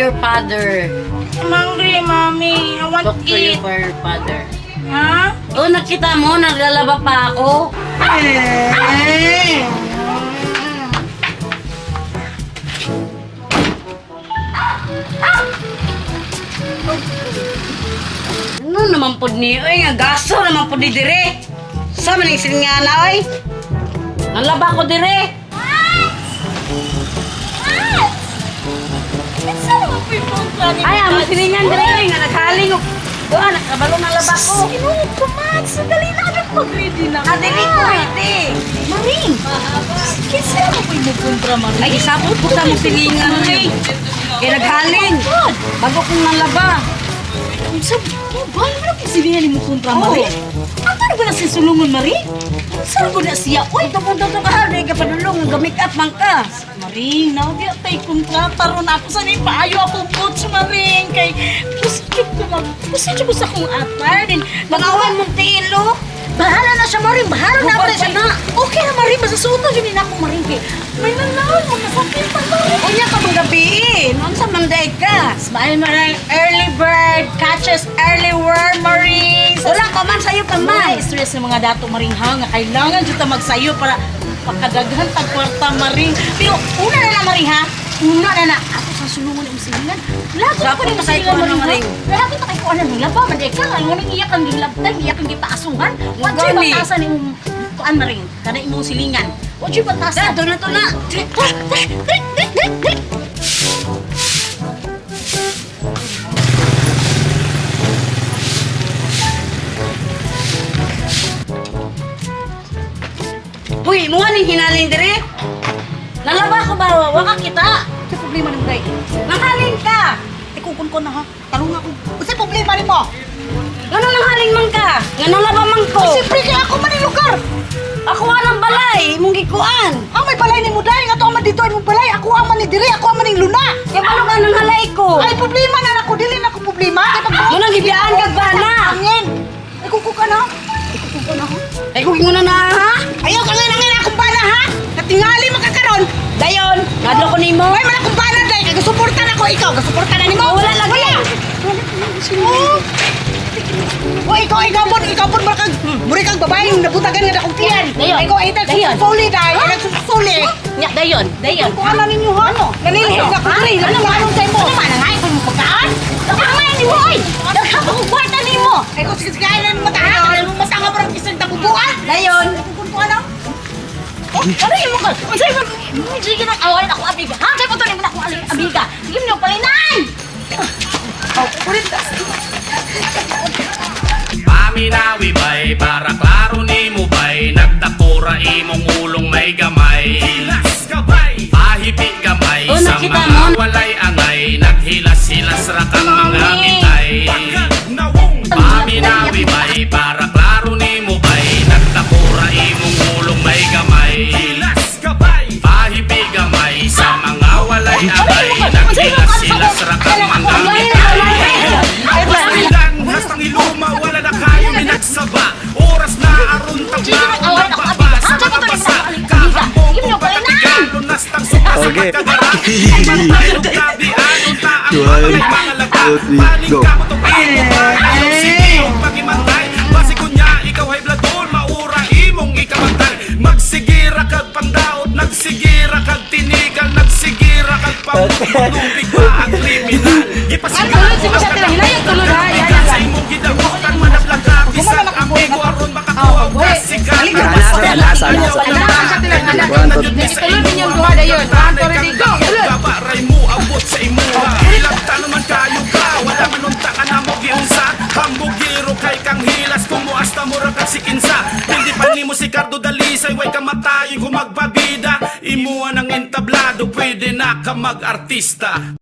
your father. I'm hungry, mommy. I want Talk to to you eat. for your father. Ha? Oh, nakita mo, naglalaba pa ako. Ano naman po niyo? Ay, nga gaso naman po ni dire. Sa maning siningana, oy. Nalaba ko dire. Saan naman po yung phone plan ni Ay, amo siningan dire. Nga naghaling. Doon, nakabalo ng laba ko. Sinuot ko, man. Sandali lang ako mag-ready na. Adili ko, iti. Maring! Kasi ako po yung kontra, Maring. Ay, isabot ko sa mong siningan, oy. Kaya naghaling. Bago kong nalaba. Ang sabi mo, bahay mo na po sinihan ni mo kontra, Oo. Maring? Ang paano ba na sisulungan, Maring? Ang saan ko na siya? Uy, Ito ka, di ka padulong. Gamik up man ka. Maring, nabi at tayo kontrata ron ako sa paayo ako coach, Maring. Kay, pusidyo ko sa kong atar. Banawan mong tilo. Bahala na siya, Maring. Bahala na Bukod pa siya pa na. Okay na, Maring. Masasuto yun din ako, Maring. Kay, may nanawan mo nasakit pa, Maring. Unya ka mong gabi. Noon sa manday ka. Smile, Maring. Early bird catches early worm, Maring. Wala ka man sa'yo ka man. May stress ng mga dato, Maring, ha? Nga kailangan dito magsayo para makadaghan tagkwarta, Maring. Pero una na na, Maring, ha? Una na na. Ako sa sulungan ng silingan. Lago Dapat ko din na sa kay silingan, kuwan, Maring, ha? Maring. Lago na kay kuwan ng laba, Maring. Ka, nga iyak ang gilabtan, iyak ang gitaasuhan. What yung Gani. batasan yung kuwan, Maring? Kada imong silingan. What yung batasan? Ito na. Uy, mo ning hinaling dire. Nalaba ko ba? Waka kita. Sa problema ni mo, Day. Nanghaling ka. Ikukun ko na, ha? Tanong ako. Sa problema ni mo? Ano nanghaling man ka? Nga nalaba man ko. Siyempre kaya ako man yung lugar. Ako ang balay, imong gikuan. Ang may balay ni mo, Day. Nga to ang man dito ay mong balay. Ako ang man ni Diri. Ako ang man yung luna. Kaya paano ka nang halay ko? Ay, problema na ako. Dili na ako problema. Mo nang gibiyaan kag bana. Angin. Ikuko ka na. Ikuko ka na, ha? Ay kung mo na ha? Ayaw ka nga akong bana, ha? Natingali makakaroon. Dayon, ngadlo ko nimo. Ay, man akong bana, Day. Kaya gasuporta na ko. Ikaw, gasuporta na ni mo. Wala lagi. O, ikaw po, muri kang babae yung nabutagan nga akong tiyan. Dayon. Ikaw, ay nagsusuli, Day. Ay nagsusuli. Nya dayon. Kung ano ninyo, ha? Nanilihig na ko, Diri. Ano sa'yo mo? Ano man ang ay mo pagkaan? Dakamay ni mo oy. Dakamay ko kwarta nimo. Ay, kung sige na mo tayo. Ano mo masanga mo ng isang tabubuan? Dayon. Kung ano? Oh, ano yung mga? Unsay mo? Sige nang awalan ako amiga. Ha, kay patuloy mo na ako amiga. Sige mo palinan. Oh, kulit. Paminawi bay, para klaro ni mo bay. Nagdakura imong ulong may gamay. Hilas gabay, pahipi gamay. Oh, Sa nakita mga mo? walay angay, naghilas-hilas ra kang mga Mami. mitay. Paminawi bay, para klaro ni mo bay. Nagdakura imong ulong may gamay. Hilas gabay, pahipi gamay. Sa mga walay angay, naghilas-hilas ra kang mga mitay. Lang, hastang iluma, wala na kayo minagsaba. Oras na aron tagmaon na babasa mga basa. Kahambong ko patatigalo, nastang suka sa Okay. pagkagara. Pagmantayong gabi, anong taang mga mga laga. Paling ka mo itong ayaw sige yung pagimantay. Basi kunya, ikaw ay bladol, maura imong ikamantay. Magsigira kag pandaot, nagsigira kag tinigal, nagsigira kag pamulubig pa ang kriminal. Ipasigaw ko ang katahilayan, sa imong gidagutan, manaplang ka, bisang amigo aron makakuha ang kasigan. Babaray mo abot sa imuha. Ilagta naman kayo ka, wala manunta ka na mo giunsa. Hambugiro kay kang hilas, kumuasta mo ra kag sikinsa. Hindi pa ni mo si Cardo Dalisay, way kamatayin kung magbabida. Imuha ng entablado, pwede na ka mag-artista.